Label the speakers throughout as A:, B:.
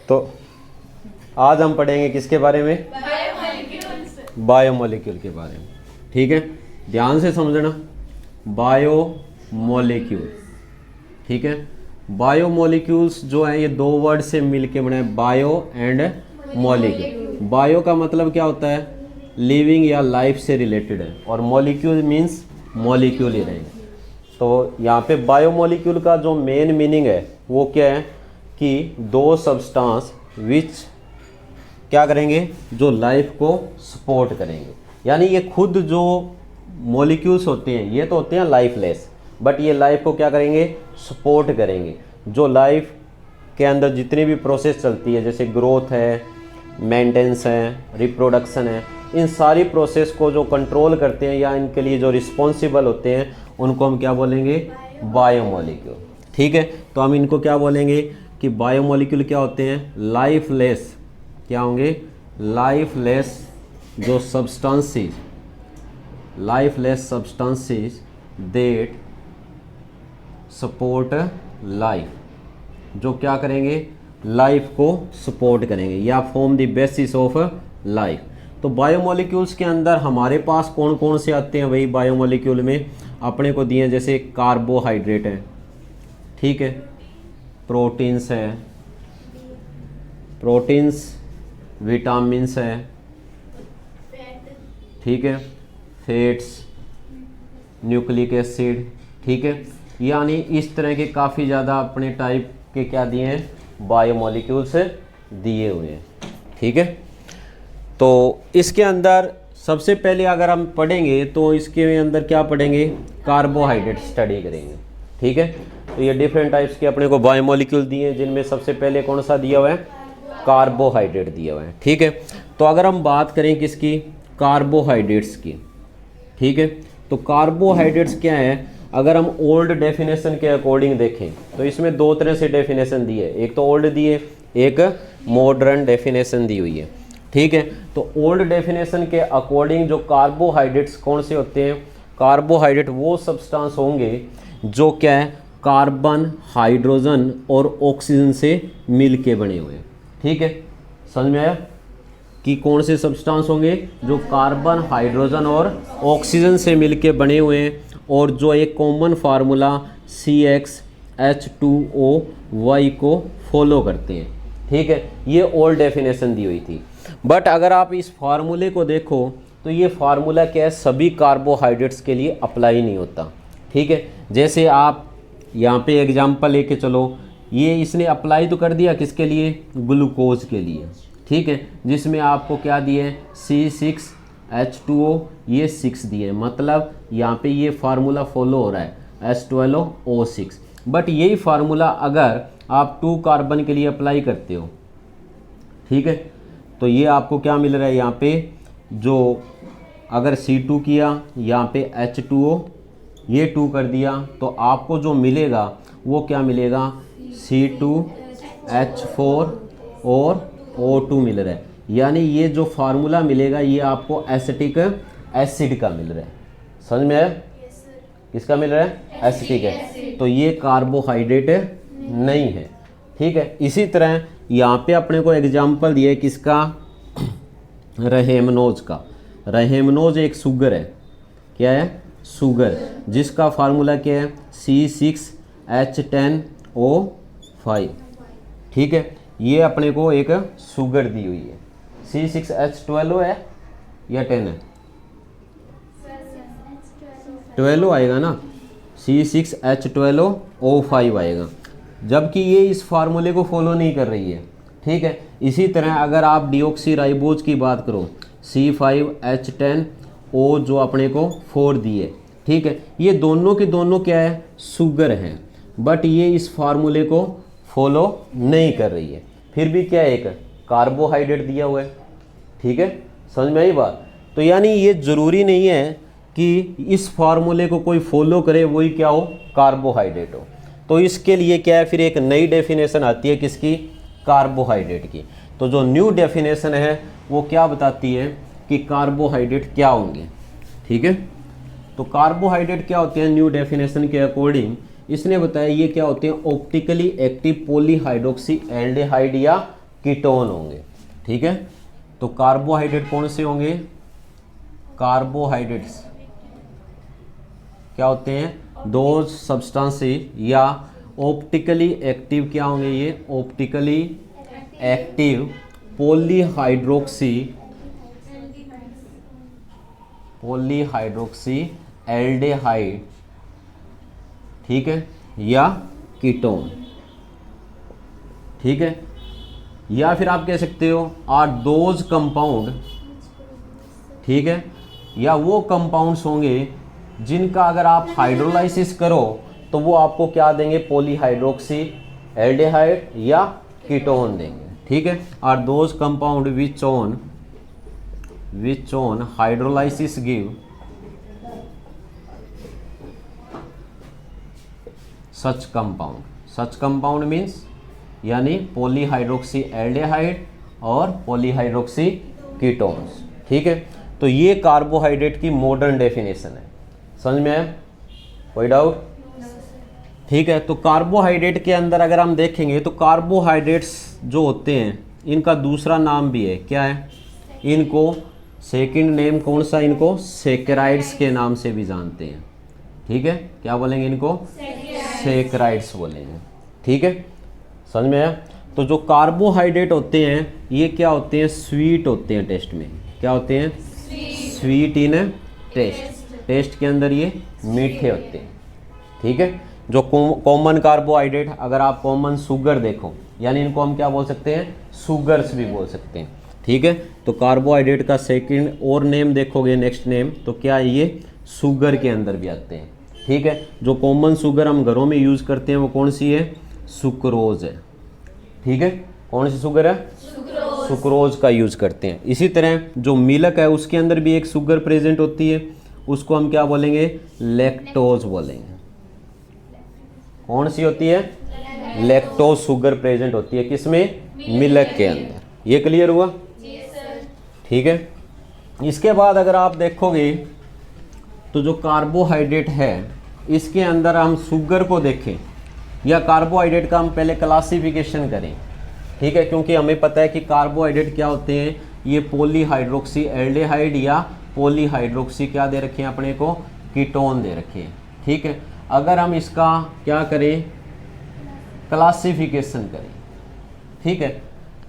A: तो आज हम पढ़ेंगे किसके बारे में? बायोमोलिक्यूल के बारे में। ठीक है, ध्यान से समझना। बायोमोलिक्यूल, ठीक है। बायोमोलिक्यूल्स जो है ये दो वर्ड से मिलके बने, बायो एंड मॉलिक्यूल। बायो का मतलब क्या होता है? लिविंग या लाइफ से रिलेटेड है, और मॉलिक्यूल मीन्स मॉलिक्यूल ही रहेगा। तो यहाँ पे बायोमोलिक्यूल का जो मेन मीनिंग है वो क्या है कि दो सब्सटेंस विच क्या करेंगे, जो लाइफ को सपोर्ट करेंगे। यानी ये खुद जो मॉलिक्यूल्स होते हैं ये तो होते हैं लाइफलेस, बट ये लाइफ को क्या करेंगे, सपोर्ट करेंगे। जो लाइफ के अंदर जितनी भी प्रोसेस चलती है, जैसे ग्रोथ है, मेंटेनेंस है, रिप्रोडक्शन है, इन सारी प्रोसेस को जो कंट्रोल करते हैं या इनके लिए जो रिस्पॉन्सिबल होते हैं उनको हम क्या बोलेंगे? बायोमोलिक्यूल। ठीक है, तो हम इनको क्या बोलेंगे कि बायोमोलिक्यूल क्या होते हैं? लाइफलेस, क्या होंगे? लाइफलेस जो substances, lifeless substances that support life, जो क्या करेंगे, लाइफ को सपोर्ट करेंगे या form the basis of life. तो बायोमोलिक्यूल्स के अंदर हमारे पास कौन कौन से आते हैं? वही बायोमोलिक्यूल में अपने को दिए, जैसे कार्बोहाइड्रेट है, ठीक है, प्रोटीन्स है, प्रोटीन्स, विटामिन्स है, ठीक है, फैट्स, न्यूक्लिक एसिड, ठीक है। यानी इस तरह के काफ़ी ज़्यादा अपने टाइप के क्या दिए हैं? बायोमोलिक्यूल्स दिए हुए हैं, ठीक है। तो इसके अंदर सबसे पहले अगर हम पढ़ेंगे तो इसके अंदर क्या पढ़ेंगे? कार्बोहाइड्रेट स्टडी करेंगे, ठीक है। तो ये डिफरेंट टाइप्स के अपने को बायोमोलिक्यूल दिए हैं, जिनमें सबसे पहले कौन सा दिया हुआ है? कार्बोहाइड्रेट दिया हुआ है, ठीक है। तो अगर हम बात करें किसकी? कार्बोहाइड्रेट्स की, ठीक है। तो कार्बोहाइड्रेट्स क्या है? अगर हम ओल्ड डेफिनेशन के अकॉर्डिंग देखें तो इसमें दो तरह से डेफिनेशन दी है, एक तो ओल्ड दी है, एक मॉडर्न डेफिनेशन दी हुई है, ठीक है। तो ओल्ड डेफिनेशन के अकॉर्डिंग जो कार्बोहाइड्रेट्स कौन से होते हैं? कार्बोहाइड्रेट वो सब्सटेंस होंगे जो क्या है, कार्बन, हाइड्रोजन और ऑक्सीजन से मिल के बने हुए हैं, ठीक है। समझ में आया कि कौन से सब्सटेंस होंगे? जो कार्बन, हाइड्रोजन और ऑक्सीजन से मिल के बने हुए हैं, और जो एक कॉमन फार्मूला CxH2O को फॉलो करते हैं, ठीक है। ये ओल्ड डेफिनेशन दी हुई थी। बट अगर आप इस फार्मूले को देखो तो ये फार्मूला क्या है, सभी कार्बोहाइड्रेट्स के लिए अप्लाई नहीं होता, ठीक है। जैसे आप यहाँ पे एग्जांपल लेके चलो, ये इसने अप्लाई तो कर दिया किसके लिए? ग्लूकोज के लिए, ठीक है, जिसमें आपको क्या दिए? C6H2O, ये 6 दिए, मतलब यहाँ पे ये फार्मूला फॉलो हो रहा है, H12O6। बट यही फार्मूला अगर आप 2 कार्बन के लिए अप्लाई करते हो, ठीक है, तो ये आपको क्या मिल रहा है? यहाँ पे जो अगर C2 किया, यहाँ पे H2O, ये 2 कर दिया, तो आपको जो मिलेगा वो क्या मिलेगा? C2H4 और O2 मिल रहा है। यानी ये जो फार्मूला मिलेगा ये आपको एसिटिक एसिड का मिल रहा है। समझ में आया? किसका मिल रहा है? एसिटिक है। तो ये कार्बोहाइड्रेट नहीं है, ठीक है। इसी तरह यहाँ पे अपने को एग्जाम्पल दिया है किसका? रहेमनोज का। रहेमनोज एक शुगर है, क्या है? शुगर, जिसका फार्मूला क्या है? C6H10O5, ठीक है। ये अपने को एक शुगर दी हुई है। C6H12O है या 10 है? 12 आएगा ना, C6H12O5 आएगा, जबकि ये इस फार्मूले को फॉलो नहीं कर रही है, ठीक है। इसी तरह अगर आप डीऑक्सीराइबोज की बात करो, C5H10O जो अपने को 4 दी है, ठीक है, ये दोनों के दोनों क्या है? शुगर हैं, बट ये इस फार्मूले को फॉलो नहीं कर रही है। फिर भी क्या है? एक कार्बोहाइड्रेट दिया हुआ है, ठीक है। समझ में आई बात? तो यानी ये ज़रूरी नहीं है कि इस फार्मूले को कोई फॉलो करे वही क्या हो? कार्बोहाइड्रेट हो। तो इसके लिए क्या है? फिर एक नई डेफिनेशन आती है किसकी? कार्बोहाइड्रेट की। तो जो न्यू डेफिनेशन है वो क्या बताती है कि कार्बोहाइड्रेट क्या होंगे, ठीक है। तो कार्बोहाइड्रेट क्या होते हैं न्यू डेफिनेशन के अकॉर्डिंग? इसने बताया ये क्या होते हैं? ऑप्टिकली एक्टिव पॉलीहाइड्रोक्सी एल्डिहाइड या कीटोन होंगे। ठीक है, तो कार्बोहाइड्रेट कौन से होंगे? कार्बोहाइड्रेट्स क्या होते हैं? दो सब्सटेंसेस या ऑप्टिकली एक्टिव क्या होंगे? ये ऑप्टिकली एक्टिव पॉलीहाइड्रोक्सी एल्डेहाइड, ठीक है, या कीटोन। ठीक है, या फिर आप कह सकते हो आर दोज कंपाउंड, ठीक है, या वो कंपाउंड्स होंगे जिनका अगर आप हाइड्रोलाइसिस करो तो वो आपको क्या देंगे? पॉलीहाइड्रोक्सी एल्डेहाइड या कीटोन देंगे। ठीक है, are those compound which on hydrolysis give such compound means यानी पॉलीहाइड्रोक्सी एल्डेहाइड और पॉलीहाइड्रोक्सी कीटोन्स। ठीक है, तो ये कार्बोहाइड्रेट की मॉडर्न डेफिनेशन है। समझ में आया? कोई डाउट? ठीक है, तो कार्बोहाइड्रेट के अंदर अगर हम देखेंगे तो कार्बोहाइड्रेट्स जो होते हैं इनका दूसरा नाम भी है। क्या है? इनको सेकंड नेम कौन सा? इनको सैकराइड्स के नाम से भी जानते हैं। ठीक है, क्या बोलेंगे इनको? सैकराइड्स बोलेंगे। ठीक है, समझ में आया? तो जो कार्बोहाइड्रेट होते हैं ये क्या होते हैं? स्वीट होते हैं टेस्ट में। क्या होते हैं? स्वीट इन टेस्ट के अंदर ये मीठे होते हैं। ठीक है, जो कॉमन कार्बोहाइड्रेट, अगर आप कॉमन शुगर देखो, यानी इनको हम क्या बोल सकते हैं? शुगर्स भी बोल सकते हैं। ठीक है, तो कार्बोहाइड्रेट का सेकंड और नेम देखोगे, नेक्स्ट नेम, तो क्या है? ये शुगर के अंदर भी आते हैं। ठीक है, जो कॉमन शुगर हम घरों में यूज़ करते हैं वो कौन सी है? सुक्रोज है। ठीक है, कौन सी शुगर है? सुक्रोज का यूज करते हैं। इसी तरह जो मिल्क है उसके अंदर भी एक शुगर प्रेजेंट होती है, उसको हम क्या बोलेंगे? लैक्टोज बोलेंगे। कौन सी होती है? लैक्टोज शुगर प्रेजेंट होती है किसमें? मिल्क के अंदर। ये क्लियर हुआ? ठीक है, इसके बाद अगर आप देखोगे तो जो कार्बोहाइड्रेट है इसके अंदर हम शुगर को देखें या कार्बोहाइड्रेट का हम पहले क्लासिफिकेशन करें। ठीक है, क्योंकि हमें पता है कि कार्बोहाइड्रेट क्या होते हैं? ये पॉलीहाइड्रोक्सी एल्डेहाइड या पॉलीहाइड्रोक्सी क्या दे रखे हैं अपने को? कीटोन दे रखे हैं। ठीक है, अगर हम इसका क्या करें? क्लासिफिकेशन करें। ठीक है,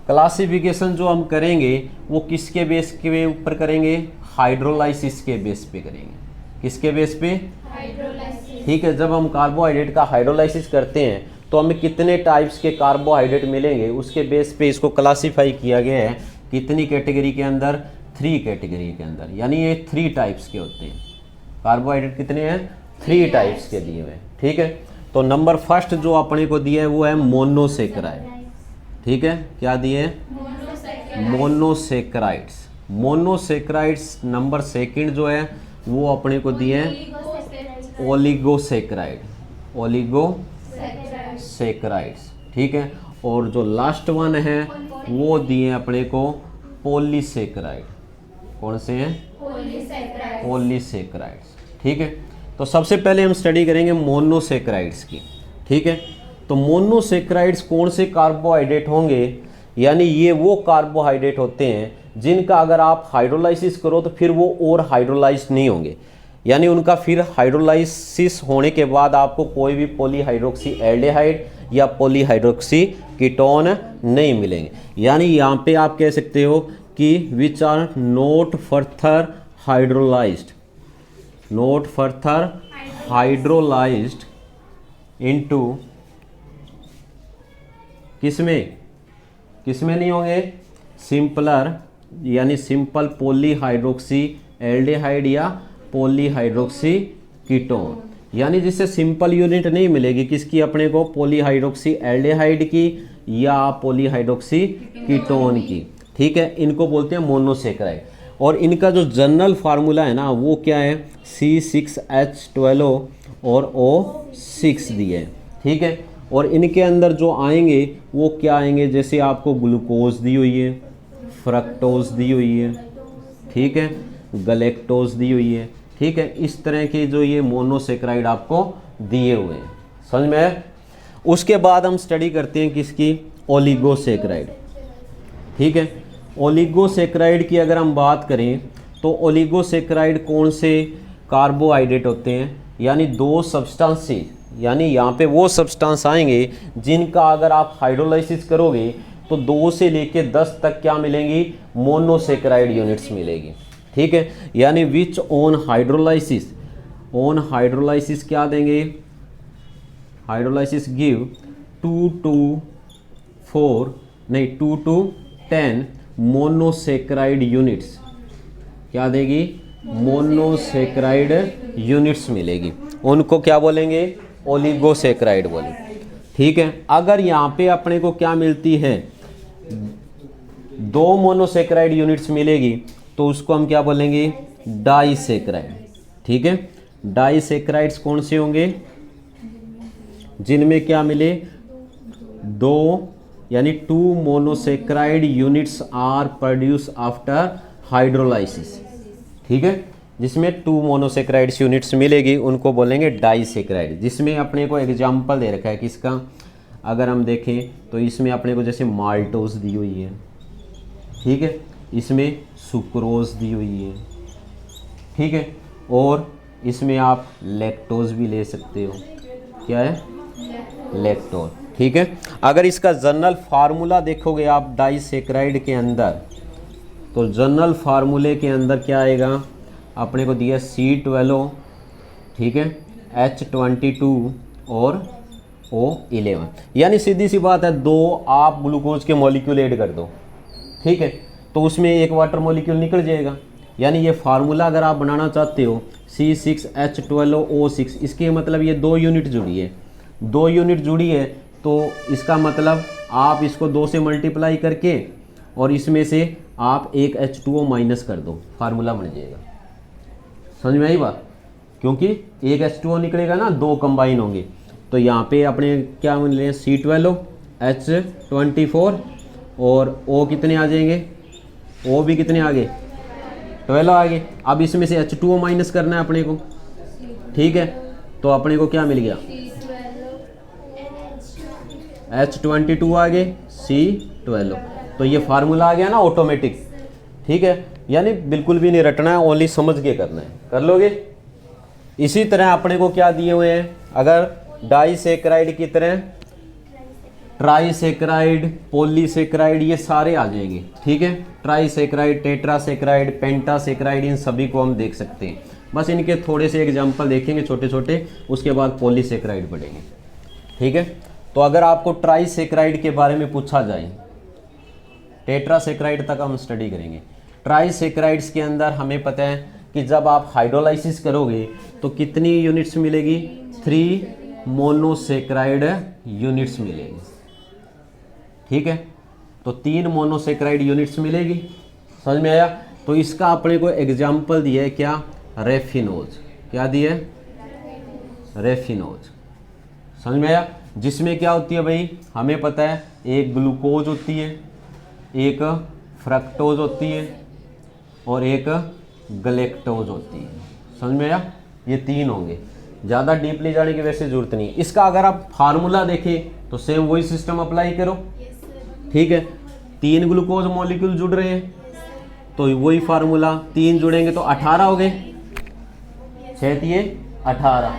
A: क्लासिफिकेशन जो हम करेंगे वो किसके बेस के ऊपर करेंगे? हाइड्रोलाइसिस के बेस पे करेंगे। किसके बेस पे? हाइड्रोलाइसिस। ठीक है, जब हम कार्बोहाइड्रेट का हाइड्रोलाइसिस करते हैं तो हमें कितने टाइप्स के कार्बोहाइड्रेट मिलेंगे, उसके बेस पे इसको क्लासिफाई किया गया है। कितनी कैटेगरी के अंदर? 3 कैटेगरी के अंदर, यानी ये 3 टाइप्स के होते हैं। कार्बोहाइड्रेट कितने हैं? 3 टाइप्स के दिए हुए हैं। ठीक है, तो नंबर फर्स्ट जो अपने को दिया है वो है मोनोसेक्राइड। ठीक है, क्या दिए हैं? मोनोसेक्राइड्स। मोनोसेक्राइड्स नंबर सेकंड जो है वो अपने को दिए हैं ओलिगोसेक्राइड। ओलिगोसेक्राइड्स। ठीक है, और जो लास्ट वन है वो दिए अपने को पॉलीसेक्राइड। कौन से हैं? पॉलीसेक्राइड्स। ठीक है, तो सबसे पहले हम स्टडी करेंगे मोनोसेक्राइड्स की। ठीक है, तो मोनोसेक्राइड्स कौन से कार्बोहाइड्रेट होंगे? यानी ये वो कार्बोहाइड्रेट होते हैं जिनका अगर आप हाइड्रोलाइसिस करो तो फिर वो और हाइड्रोलाइज नहीं होंगे, यानी उनका फिर हाइड्रोलाइसिस होने के बाद आपको कोई भी पॉलीहाइड्रोक्सी एल्डेहाइड या पॉलीहाइड्रोक्सी कीटोन नहीं मिलेंगे। यानी यहाँ पे आप कह सकते हो कि which are not further hydrolysed into किसमें नहीं होंगे? सिंपलर, यानी सिंपल पॉलीहाइड्रोक्सी एल्डेहाइड या पॉलीहाइड्रोक्सी कीटोन, यानी जिससे सिंपल यूनिट नहीं मिलेगी किसकी अपने को? पॉलीहाइड्रोक्सी एल्डेहाइड की या पॉलीहाइड्रोक्सी कीटोन की। ठीक है, इनको बोलते हैं मोनोसेक्राइड। और इनका जो जनरल फार्मूला है ना वो क्या है? C6H12O और O6 दिए है। ठीक है, और इनके अंदर जो आएंगे वो क्या आएंगे? जैसे आपको ग्लूकोज दी हुई है, फ्रक्टोज दी हुई है, ठीक है, गलेक्टोज दी हुई है। ठीक है, इस तरह के जो ये मोनोसेक्राइड आपको दिए हुए हैं। समझ में आया? उसके बाद हम स्टडी करते हैं किसकी? ओलिगोसेक्राइड। ठीक है। ओलिगोसेक्राइड की अगर हम बात करें तो ओलिगोसेक्राइड कौन से कार्बोहाइड्रेट होते हैं, यानी दो सब्सटेंसेस, यानी यहाँ पे वो सब्सटेंस आएंगे जिनका अगर आप हाइड्रोलाइसिस करोगे तो 2 से लेके 10 तक क्या मिलेंगी, मोनोसेक्राइड यूनिट्स मिलेगी। ठीक है, यानी विच ऑन हाइड्रोलाइसिस क्या देंगे, hydrolysis give 2 to 10 monosaccharide units, क्या देगी, मोनोसेक्राइड यूनिट्स मिलेगी, उनको क्या बोलेंगे, ओलिगोसेक्राइड बोलेंगे। ठीक है, अगर यहाँ पे अपने को क्या मिलती है, 2 मोनोसेक्राइड यूनिट्स मिलेगी तो उसको हम क्या बोलेंगे, डाइसेक्राइड। ठीक है, डाइसेक्राइड्स कौन से होंगे, जिनमें क्या मिले, 2 यानी 2 monosaccharide units are produce after hydrolysis. ठीक है, जिसमें 2 मोनोसेक्राइड्स यूनिट्स मिलेगी उनको बोलेंगे डाइसेक्राइड। जिसमें अपने को एग्जाम्पल दे रखा है किसका, अगर हम देखें तो इसमें अपने को जैसे माल्टोज दी हुई है, ठीक है, इसमें सुक्रोज दी हुई है, ठीक है, और इसमें आप लैक्टोज भी ले सकते हो, क्या है, लैक्टोज। ठीक है, अगर इसका जनरल फार्मूला देखोगे आप डाइसेक्राइड के अंदर, तो जनरल फार्मूले के अंदर क्या आएगा, अपने को दिया C12, ठीक है, H22 और O11, यानी सीधी सी बात है, 2 आप ग्लूकोज के मॉलिक्यूल ऐड कर दो, ठीक है, तो उसमें एक वाटर मॉलिक्यूल निकल जाएगा। यानी ये फार्मूला अगर आप बनाना चाहते हो C6H12O6, इसके मतलब ये 2 यूनिट जुड़ी है, 2 यूनिट जुड़ी है, तो इसका मतलब आप इसको 2 से मल्टीप्लाई करके और इसमें से आप एक H2O माइनस कर दो, फार्मूला बन जाएगा। समझ में आई बात, क्योंकि एक H2O निकलेगा ना, 2 कंबाइन होंगे, तो यहाँ पे अपने क्या मिले, C12 H24 और O कितने आ जाएंगे, O भी कितने आ गए, 12 आ गए। अब इसमें से H2O माइनस करना है अपने को, ठीक है, तो अपने को क्या मिल गया, H22 आ गए, C12, तो ये फार्मूला आ गया ना ऑटोमेटिक। ठीक है, यानी बिल्कुल भी नहीं रटना है, ओनली समझ के करना है, कर लोगे। इसी तरह अपने को क्या दिए हुए हैं, अगर डाइसेक्राइड की तरह ट्राइसेक्राइड, पॉलीसेक्राइड, ये सारे आ जाएंगे। ठीक है, ट्राइसेक्राइड, टेट्रासेक्राइड, पेंटासेक्राइड, इन सभी को हम देख सकते हैं। बस इनके थोड़े से एग्जाम्पल देखेंगे छोटे छोटे, उसके बाद पॉलीसेक्राइड पढ़ेंगे। ठीक है, तो अगर आपको ट्राइसेक्राइड के बारे में पूछा जाए, टेट्रासेक्राइड तक हम स्टडी करेंगे। ट्राइसेक्राइड्स के अंदर हमें पता है कि जब आप हाइड्रोलाइसिस करोगे तो कितनी यूनिट्स मिलेगी, 3 मोनोसेक्राइड यूनिट्स मिलेगी। ठीक है, तो 3 मोनोसेक्राइड यूनिट्स मिलेगी। समझ में आया। तो इसका अपने को एग्जाम्पल दिया है क्या, रेफिनोज। क्या दिया है, रेफिनोज। समझ में आया। जिसमें क्या होती है भाई, हमें पता है एक ग्लूकोज होती है, एक फ्रक्टोज होती है और एक गलेक्टोज होती है। समझ में आया, ये 3 होंगे। ज़्यादा डीपली जाने की वैसे जरूरत नहीं है। इसका अगर आप फार्मूला देखें तो सेम वही सिस्टम अप्लाई करो। ठीक है, 3 ग्लूकोज मॉलिक्यूल जुड़ रहे हैं तो वही फार्मूला, 3 जुड़ेंगे तो 18 हो गए, 18।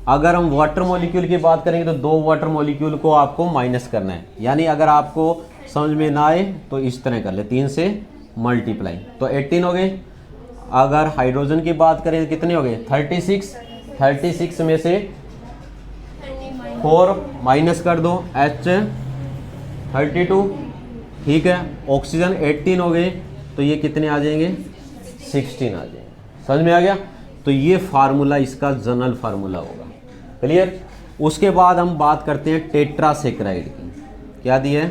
A: अगर हम वाटर मॉलिक्यूल की बात करेंगे तो 2 वाटर मॉलिक्यूल को आपको माइनस करना है। यानी अगर आपको समझ में ना आए तो इस तरह कर ले, 3 से मल्टीप्लाई, तो 18 हो गए। अगर हाइड्रोजन की बात करें तो कितने हो गए, 36 में से 4 माइनस कर दो, H32। ठीक है, ऑक्सीजन 18 हो गए तो ये कितने आ जाएंगे, 16 आ जाएंगे। समझ में आ गया। तो ये फार्मूला इसका जनरल फार्मूला होगा। क्लियर। उसके बाद हम बात करते हैं टेट्रासेक्राइड की। क्या दी है,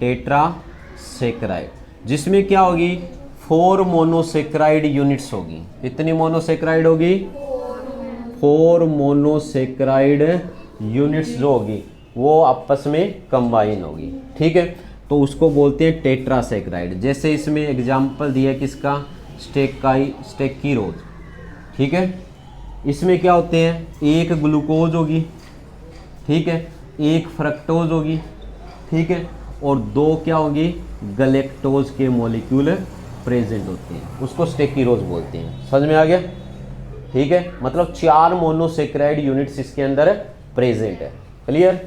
A: टेट्रासेक्राइड, जिसमें क्या होगी, 4 मोनोसेक्राइड यूनिट्स होगी। कितनी मोनोसेक्राइड होगी, 4 मोनोसेक्राइड यूनिट्स जो होगी वो आपस में कंबाइन होगी। ठीक है, तो उसको बोलते हैं टेट्रासेक्राइड। जैसे इसमें एग्जाम्पल दिया किसका, स्टेक्कीरोज। ठीक है, इसमें क्या होते हैं, एक ग्लूकोज होगी, ठीक है, एक फ्रक्टोज होगी, ठीक है, और 2 क्या होंगी, गैलेक्टोज के मॉलिक्यूल प्रेजेंट होते हैं, उसको स्टेकिरोज बोलते हैं। समझ में आ गया? ठीक है, मतलब 4 मोनोसेक्राइड यूनिट्स इसके अंदर प्रेजेंट है। क्लियर?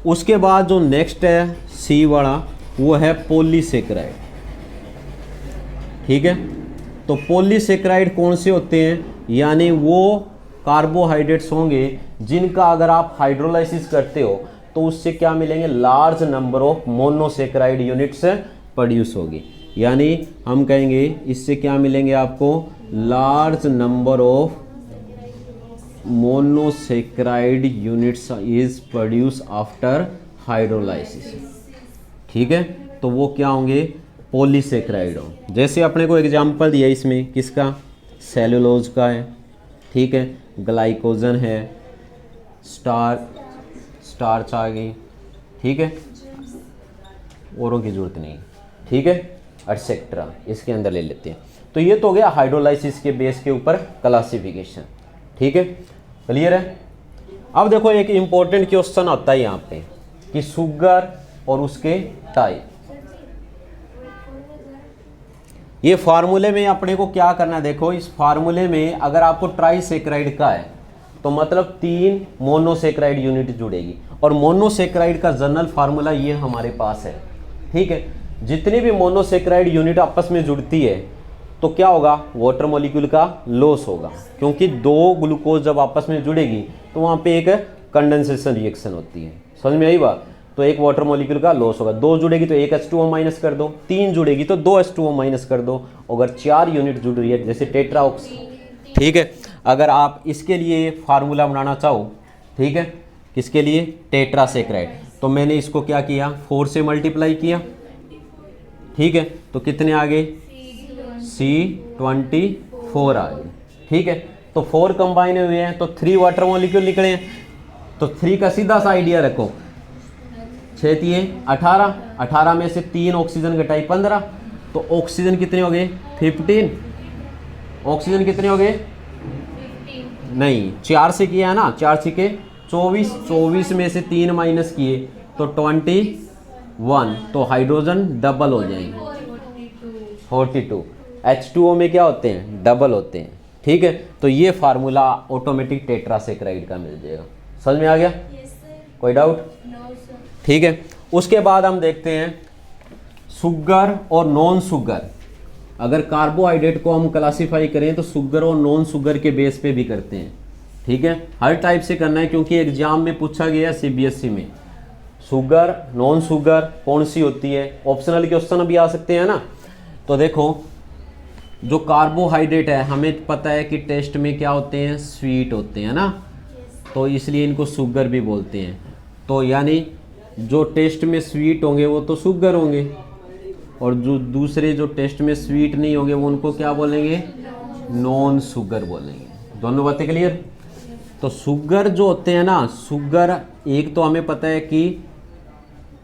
A: उसके बाद जो नेक्स्ट है सी वाला, वो है पॉलीसेक्राइड। ठीक है, तो पॉलीसेक्राइड कौन से होते हैं, यानी वो कार्बोहाइड्रेट्स होंगे जिनका अगर आप हाइड्रोलाइसिस करते हो तो उससे क्या मिलेंगे, large number of monosaccharide units produce होगी। यानी हम कहेंगे इससे क्या मिलेंगे आपको, large number of monosaccharide units is produce after hydrolysis. ठीक है, तो वो क्या होंगे, पॉलीसेक्राइड हो। जैसे अपने को एग्जांपल दिया इसमें किसका, सेलुलोज का है। ठीक है, ग्लाइकोजन है, स्टार्च आ गई। ठीक है, औरों की जरूरत नहीं। ठीक है, एटसेट्रा इसके अंदर ले लेते हैं। तो ये तो हो गया हाइड्रोलाइसिस के बेस के ऊपर क्लासिफिकेशन। ठीक है, क्लियर है? अब देखो एक इंपॉर्टेंट क्वेश्चन आता है यहाँ पे कि शुगर और उसके टाइप। ये फार्मूले में अपने को क्या करना है, देखो इस फार्मूले में अगर आपको ट्राइसेक्राइड का है तो मतलब 3 मोनोसेक्राइड यूनिट जुड़ेगी, और मोनोसेक्राइड का जनरल फार्मूला ये हमारे पास है। ठीक है, जितनी भी मोनोसेक्राइड यूनिट आपस में जुड़ती है तो क्या होगा, वाटर मॉलिक्यूल का लॉस होगा, क्योंकि 2 ग्लूकोज जब आपस में जुड़ेगी तो वहाँ पे एक कंडेंसेशन रिएक्शन होती है। समझ में आई बात? तो एक वाटर मॉलिक्यूल का लॉस होगा। 2 जुड़ेगी तो एक H2O माइनस कर दो, 3 जुड़ेगी तो 2 H2O माइनस कर दो। अगर 4 यूनिट जुड़ रही है जैसे टेट्राऑक्स। ठीक है, अगर आप इसके लिए फार्मूला बनाना चाहो, ठीक है, किसके लिए, टेट्रासेक्राइड, तो मैंने इसको क्या किया, 4 से मल्टीप्लाई किया। ठीक है, तो कितने आ गए, C24 आ गए। ठीक है, तो 4 कंबाइन हुए हैं तो 3 वाटर मॉलिक्यूल निकले हैं। तो 3 का सीधा सा आइडिया रखो, 6 3 18, 18 में से 3 ऑक्सीजन घटाई 15, तो ऑक्सीजन कितने हो गए, 15। ऑक्सीजन कितने हो गए, नहीं 4 से किया है ना, 4 से के 24, 24 में से 3 माइनस किए तो 21, तो हाइड्रोजन डबल हो जाएंगे 42। H2O में क्या होते हैं, डबल होते हैं। ठीक है, तो ये फार्मूला ऑटोमेटिक टेट्रासेक्राइड का मिल जाएगा। समझ में आ गया? कोई डाउट? ठीक है, उसके बाद हम देखते हैं शुगर और नॉन शुगर। अगर कार्बोहाइड्रेट को हम क्लासीफाई करें तो शुगर और नॉन शुगर के बेस पे भी करते हैं। ठीक है, हर टाइप से करना है क्योंकि एग्जाम में पूछा गया CBSE में शुगर नॉन शुगर कौन सी होती है, ऑप्शनल क्वेश्चन भी आ सकते हैं ना। तो देखो जो कार्बोहाइड्रेट है हमें पता है कि टेस्ट में क्या होते हैं, स्वीट होते हैं ना, तो इसलिए इनको शुगर भी बोलते हैं। तो यानी जो टेस्ट में स्वीट होंगे वो तो शुगर होंगे, और जो दूसरे जो टेस्ट में स्वीट नहीं होंगे वो उनको क्या बोलेंगे, नॉन शुगर बोलेंगे। दोनों बातें क्लियर? तो शुगर जो होते हैं ना, शुगर एक तो हमें पता है कि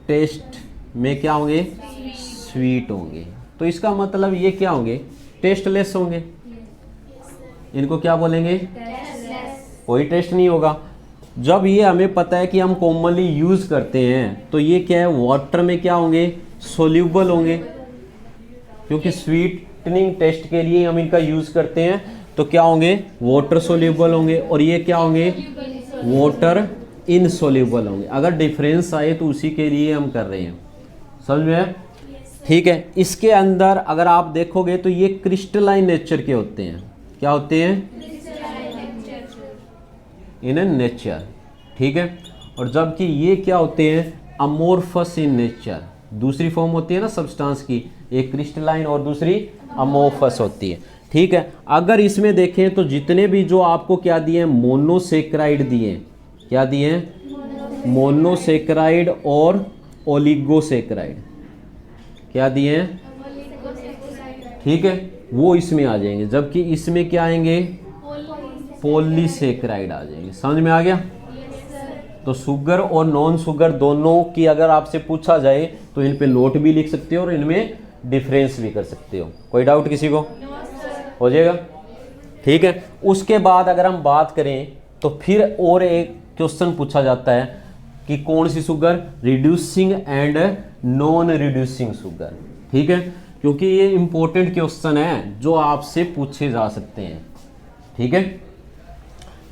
A: टेस्ट में क्या होंगे, स्वीट होंगे, तो इसका मतलब ये क्या होंगे, टेस्टलेस होंगे। इनको क्या बोलेंगे, कोई टेस्ट नहीं होगा। जब ये हमें पता है कि हम कॉमनली यूज़ करते हैं तो ये क्या है, वाटर में क्या होंगे, सोल्यूबल होंगे, क्योंकि स्वीटनिंग टेस्ट के लिए हम इनका यूज़ करते हैं, तो क्या होंगे, वाटर सोल्यूबल होंगे। और ये क्या होंगे, वाटर इनसोल्यूबल होंगे। अगर डिफरेंस आए तो उसी के लिए हम कर रहे हैं। समझ में आया? ठीक है, इसके अंदर अगर आप देखोगे तो ये क्रिस्टलाइन नेचर के होते हैं। क्या होते हैं, इन नेचर। ठीक है, और जबकि ये क्या होते हैं, अमोर्फस इन नेचर। दूसरी फॉर्म होती है ना सब्सटेंस की, एक क्रिस्टलाइन और दूसरी अमोर्फस होती है। ठीक है, अगर इसमें देखें तो जितने भी जो आपको क्या दिए, मोनोसेक्राइड दिए, क्या दिए, मोनोसेक्राइड और ओलिगोसेक्राइड, क्या दिए हैं, ठीक है, वो इसमें आ जाएंगे। जबकि इसमें क्या आएंगे, पॉलीसेक्राइड आ जाएंगे। समझ में आ गया? तो शुगर और नॉन शुगर दोनों की अगर आपसे पूछा जाए तो इन पे नोट भी लिख सकते हो और इनमें डिफरेंस भी कर सकते हो। कोई डाउट किसी को? हो जाएगा? ठीक है, उसके बाद अगर हम बात करें तो फिर और एक क्वेश्चन पूछा जाता है कि कौन सी sugar, reducing and non reducing sugar. ठीक है, क्योंकि ये इंपॉर्टेंट क्वेश्चन है जो आपसे पूछे जा सकते हैं। ठीक है,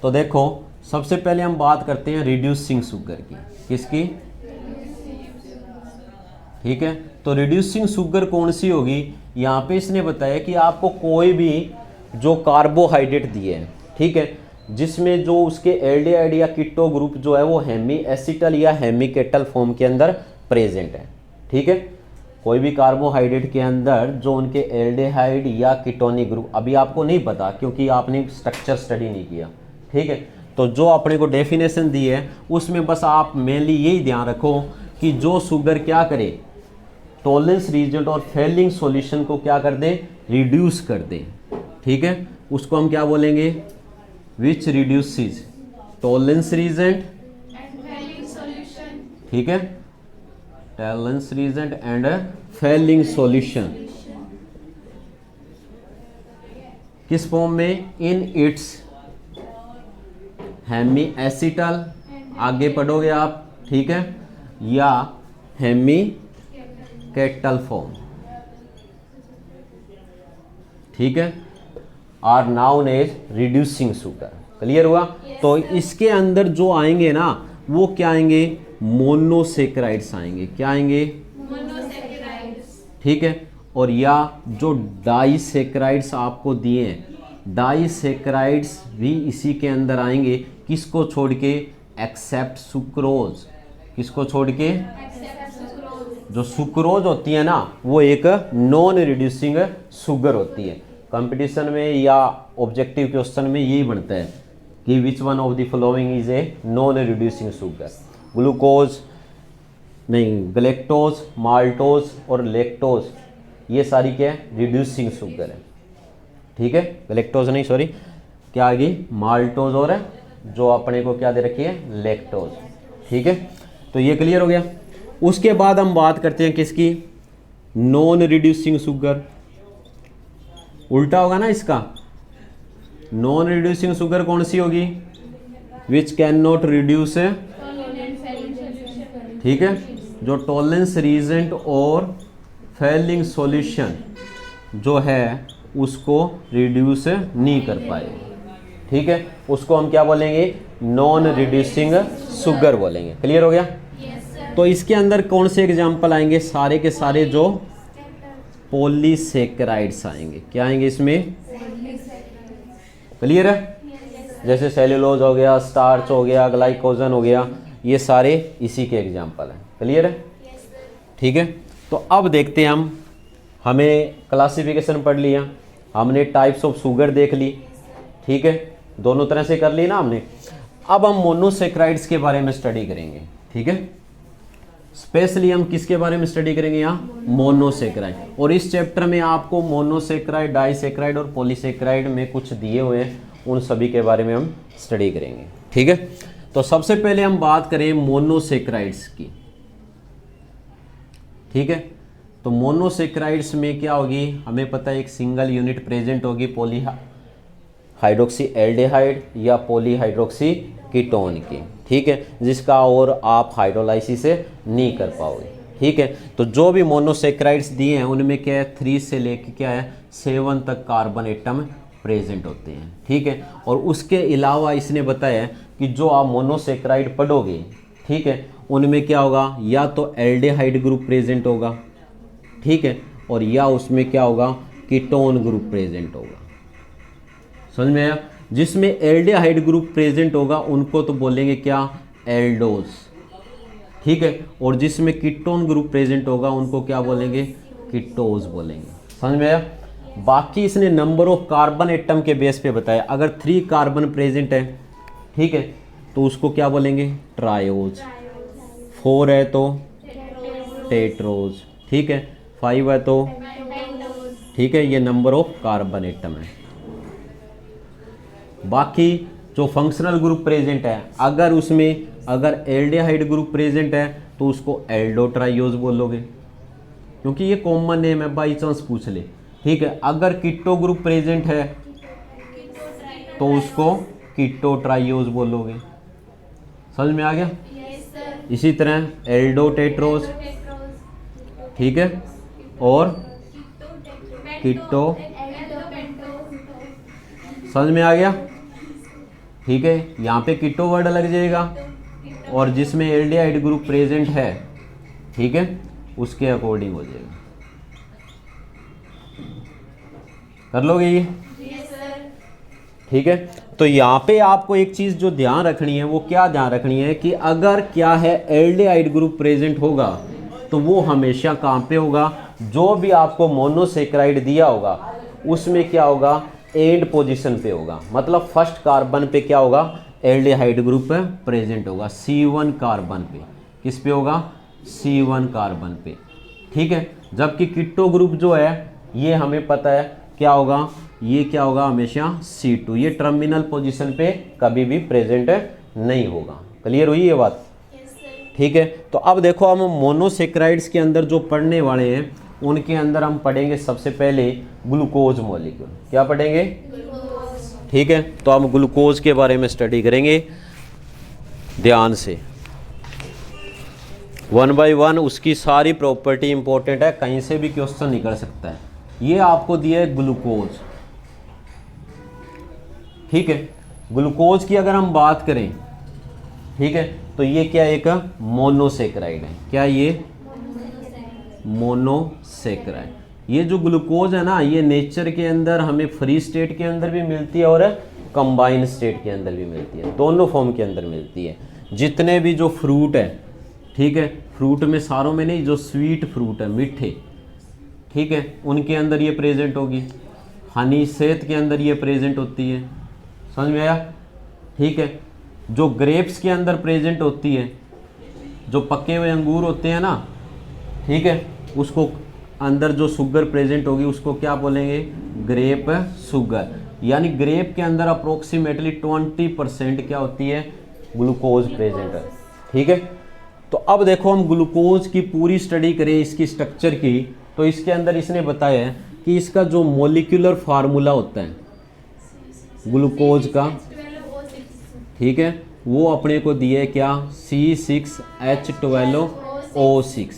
A: तो देखो सबसे पहले हम बात करते हैं रिड्यूसिंग शुगर की। किसकी? ठीक है, तो रिड्यूसिंग शुगर कौन सी होगी? यहाँ पे इसने बताया कि आपको कोई भी जो कार्बोहाइड्रेट दिए हैं, ठीक है, जिसमें जो उसके एल्डिहाइड या कीटो ग्रुप जो है वो हेमी एसिटल या हेमी केटल फॉर्म के अंदर प्रेजेंट है। ठीक है, कोई भी कार्बोहाइड्रेट के अंदर जो उनके एल्डिहाइड या कीटोनिक ग्रुप, अभी आपको नहीं पता क्योंकि आपने स्ट्रक्चर स्टडी नहीं किया। ठीक है, तो जो अपने को डेफिनेशन दी है उसमें बस आप मेनली यही ध्यान रखो कि जो शुगर क्या करे, टॉलरेंस रीजन और फेलिंग सॉल्यूशन को क्या कर दे, रिड्यूस कर दे। ठीक है, उसको हम क्या बोलेंगे? Which reduces Tollens reagent. ठीक है, Tollens reagent and Fehling solution किस फॉर्म में? इन इट्स हेमी एसिटल, आगे पढ़ोगे आप, ठीक है, या हेमी केटल फॉर्म। ठीक है, are known as reducing sugar. Clear हुआ? तो इसके अंदर जो आएंगे ना वो क्या आएंगे? मोनोसेक्राइड्स आएंगे। क्या आएंगे? मोनोसेक्राइड्स। ठीक है, और या जो डाइसेक्राइड्स आपको दिए हैं, डाइसेक्राइड्स भी इसी के अंदर आएंगे। किसको छोड़ के? Except sucrose. किसको छोड़ के? जो सुक्रोज होती है ना वो एक नॉन रिड्यूसिंग शुगर होती है। कंपटीशन में या ऑब्जेक्टिव क्वेश्चन में यही बनता है कि which one of the following is a non reducing sugar. Glucose नहीं, ग्लेक्टोज, माल्टोज और लेक्टोज, ये सारी क्या है? रिड्यूसिंग शुगर है। ठीक है, ग्लेक्टोज नहीं, सॉरी, क्या आ गई? माल्टोज और जो अपने को क्या दे रखी है? लेक्टोज। ठीक है, तो ये क्लियर हो गया। उसके बाद हम बात करते हैं किसकी? Non reducing sugar. उल्टा होगा ना इसका। नॉन रिड्यूसिंग शुगर कौन सी होगी? Which can not reduce. ठीक है, जो टॉलरेंस रीजेंट और फेलिंग सॉल्यूशन जो है उसको रिड्यूस नहीं कर पाए। ठीक है, उसको हम क्या बोलेंगे? नॉन रिड्यूसिंग शुगर बोलेंगे। क्लियर हो गया? तो इसके अंदर कौन से एग्जाम्पल आएंगे? सारे के सारे जो पॉलीसेकेराइड्स आएंगे। क्या आएंगे इसमें? क्लियर है? जैसे सेल्यूलोज हो गया, स्टार्च हो गया, ग्लाइकोजन हो गया, ये सारे इसी के एग्जाम्पल हैं। क्लियर है? ठीक है, तो अब देखते हैं हमें क्लासिफिकेशन पढ़ लिया, हमने टाइप्स ऑफ शुगर देख ली। ठीक है, दोनों तरह से कर ली ना हमने। अब हम मोनोसेक्राइड्स के बारे में स्टडी करेंगे। ठीक है, स्पेशली हम किसके बारे में स्टडी करेंगे? यहाँ मोनोसेक्राइड। और इस चैप्टर में आपको मोनोसेक्राइड, डाइसेक्राइड और पॉलीसेक्राइड में कुछ दिए हुए हैं, उन सभी के बारे में हम स्टडी करेंगे। ठीक है, तो सबसे पहले हम बात करें मोनोसेक्राइड्स की। ठीक है, तो मोनोसेक्राइड्स में क्या होगी? हमें पता है एक सिंगल यूनिट प्रेजेंट होगी पॉली हाइड्रोक्सी एल्डिहाइड या पॉली हाइड्रोक्सी कीटोन की। ठीक है, जिसका और आप हाइड्रोलाइसिस से नहीं कर पाओगे। ठीक है, तो जो भी मोनोसेक्राइड्स दिए हैं उनमें क्या है? 3 से लेके क्या है? 7 तक कार्बन एटम प्रेजेंट होते हैं। ठीक है, और उसके अलावा इसने बताया कि जो आप मोनोसेक्राइड पढ़ोगे, ठीक है, उनमें क्या होगा? या तो एल्डिहाइड ग्रुप प्रेजेंट होगा, ठीक है, और या उसमें क्या होगा? कीटोन ग्रुप प्रेजेंट होगा। समझ में आया? जिसमें एल्डिहाइड ग्रुप प्रेजेंट होगा उनको तो बोलेंगे क्या? एल्डोज। ठीक है, और जिसमें कीटोन ग्रुप प्रेजेंट होगा उनको क्या बोलेंगे? कीटोज बोलेंगे। समझ में आया? बाकी इसने नंबर ऑफ कार्बन एटम के बेस पे बताया। अगर 3 कार्बन प्रेजेंट है, ठीक है, तो उसको क्या बोलेंगे? ट्रायोज। 4 है तो टेट्रोज। ठीक है, 5 है तो, ठीक है, ये नंबर ऑफ कार्बन एटम है। बाकी जो फंक्शनल ग्रुप प्रेजेंट है, अगर उसमें अगर एल्डिहाइड ग्रुप प्रेजेंट है तो उसको एल्डो ट्राइयोज बोलोगे, क्योंकि ये कॉमन नेम है, बाई चांस पूछ ले। ठीक है, अगर कीटो ग्रुप प्रेजेंट है तो उसको कीटो ट्राइयोज बोलोगे। समझ में आ गया? इसी तरह एल्डो टेट्रोज, ठीक है, और कीटो, समझ में आ गया? ठीक है, यहाँ पे कीटो वर्ड लग जाएगा और जिसमें एल्डिहाइड ग्रुप प्रेजेंट है, ठीक है, उसके अकॉर्डिंग हो जाएगा। कर लोगे ये? ठीक है, तो यहाँ पे आपको एक चीज जो ध्यान रखनी है, वो क्या ध्यान रखनी है कि अगर क्या है एल्डिहाइड ग्रुप प्रेजेंट होगा तो वो हमेशा कहाँ पे होगा, जो भी आपको मोनोसेक्राइड दिया होगा उसमें क्या होगा, एंड पोजीशन पे होगा। मतलब फर्स्ट कार्बन पे क्या होगा, एल्डिहाइड ग्रुप प्रेजेंट होगा, C1 कार्बन पे। किस पे होगा? C1 कार्बन पे। ठीक है, जबकि कीटो ग्रुप जो है ये हमें पता है क्या होगा, ये क्या होगा, हमेशा C2, ये टर्मिनल पोजीशन पे कभी भी प्रेजेंट नहीं होगा। क्लियर हुई ये बात? ठीक है, तो अब देखो हम मोनोसेक्राइड्स के अंदर जो पढ़ने वाले हैं उनके अंदर हम पढ़ेंगे सबसे पहले ग्लूकोज मॉलिक्यूल। क्या पढ़ेंगे? ठीक है, तो हम ग्लूकोज के बारे में स्टडी करेंगे ध्यान से, 1 बाय 1। उसकी सारी प्रॉपर्टी इंपॉर्टेंट है, कहीं से भी क्वेश्चन निकल सकता है। ये आपको दिया है ग्लूकोज। ठीक है, ग्लूकोज की अगर हम बात करें, ठीक है, तो ये क्या एक मोनोसेक्राइड है। क्या ये? मोनोसेक्राइड। ये जो ग्लूकोज है ना, ये नेचर के अंदर हमें फ्री स्टेट के अंदर भी मिलती है और कंबाइंड स्टेट के अंदर भी मिलती है, दोनों फॉर्म के अंदर मिलती है। जितने भी जो फ्रूट है, ठीक है, फ्रूट में सारों में नहीं, जो स्वीट फ्रूट है, मीठे, ठीक है, उनके अंदर ये प्रेजेंट होगी। हनी, शहद के अंदर ये प्रेजेंट होती है। समझ में आया? ठीक है, जो ग्रेप्स के अंदर प्रेजेंट होती है, जो पके हुए अंगूर होते हैं ना, ठीक है, उसको अंदर जो शुगर प्रेजेंट होगी उसको क्या बोलेंगे? Grep sugar. यानी ग्रेप के अंदर अप्रोक्सीमेटली 20% क्या होती है? ग्लूकोज प्रेजेंट है। ठीक है, तो अब देखो हम ग्लूकोज की पूरी स्टडी करें, इसकी स्ट्रक्चर की, तो इसके अंदर इसने बताया है कि इसका जो मॉलिक्यूलर फार्मूला होता है ग्लूकोज का, ठीक है, वो अपने को दिए है क्या? C6H12O6।